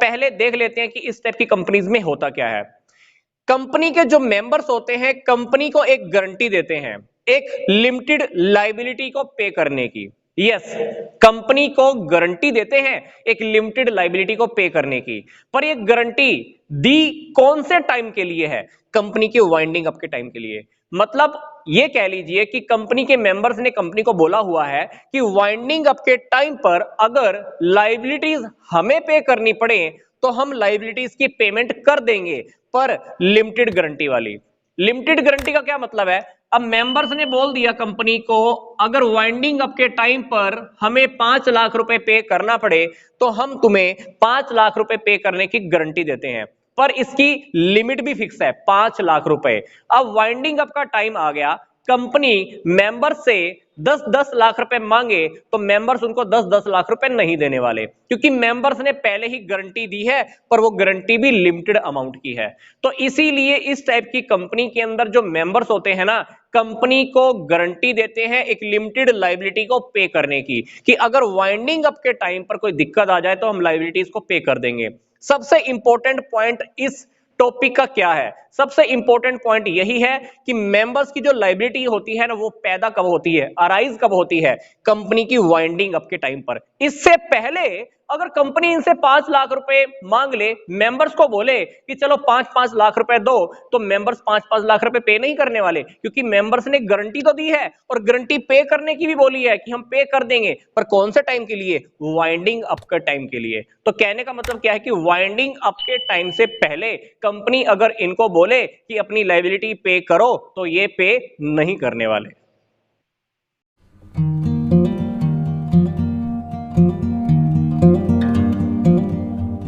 पहले देख लेते हैं कि इस टाइप की कंपनीज में होता क्या है। कंपनी के जो मेंबर्स होते हैं कंपनी को एक गारंटी देते हैं एक लिमिटेड लायबिलिटी को पे करने की। यस, कंपनी को गारंटी देते हैं एक लिमिटेड लायबिलिटी को पे करने की, पर ये गारंटी दी कौन से टाइम के लिए है? कंपनी के वाइंडिंग अप के टाइम के लिए। मतलब ये कह लीजिए कि कंपनी के मेंबर्स ने कंपनी को बोला हुआ है कि वाइंडिंग अप के टाइम पर अगर लायबिलिटीज हमें पे करनी पड़े तो हम लायबिलिटीज की पेमेंट कर देंगे, पर लिमिटेड गारंटी वाली। लिमिटेड गारंटी का क्या मतलब है? अब मेंबर्स ने बोल दिया कंपनी को अगर वाइंडिंग अप के टाइम पर हमें 5 लाख रुपए पे करना पड़े तो हम तुम्हें 5 लाख रुपए पे करने की गारंटी देते हैं, पर इसकी लिमिट भी फिक्स है 5 लाख रुपए। अब वाइंडिंग अप का टाइम आ गया, कंपनी मेंबर से 10-10 लाख रुपए मांगे तो मेंबर्स उनको 10-10 लाख रुपए नहीं देने वाले, क्योंकि मेंबर्स ने पहले ही गारंटी दी है, पर वो गारंटी भी लिमिटेड अमाउंट की है। तो इसीलिए इस टाइप की कंपनी के अंदर जो मेंबर्स होते हैं ना, कंपनी को गारंटी देते हैं एक लिमिटेड लायबिलिटी को पे करने की, कि अगर वाइंडिंग अप के टाइम पर कोई दिक्कत आ जाए तो हम लायबिलिटीज को पे कर देंगे। सबसे इंपॉर्टेंट पॉइंट इस टॉपिक का क्या है? सबसे इंपॉर्टेंट पॉइंट यही है कि मेंबर्स की जो लायबिलिटी होती है ना, वो पैदा कब होती है, अराइज कब होती है? कंपनी की वाइंडिंग अप के टाइम पर। इससे पहले अगर कंपनी इनसे 5 लाख रुपए मांग ले, मेंबर्स को बोले कि चलो 5-5 लाख रुपए दो, तो मेंबर्स 5-5 लाख रुपए पे नहीं करने वाले, क्योंकि मेंबर्स ने गारंटी तो दी है और गारंटी पे करने की भी बोली है कि हम पे कर देंगे, पर कौन से टाइम के लिए? वाइंडिंग अप के टाइम के लिए। तो कहने का मतलब क्या है कि वाइंडिंग अप के टाइम से पहले कंपनी अगर इनको बोले कि अपनी लायबिलिटी पे करो तो ये पे नहीं करने वाले।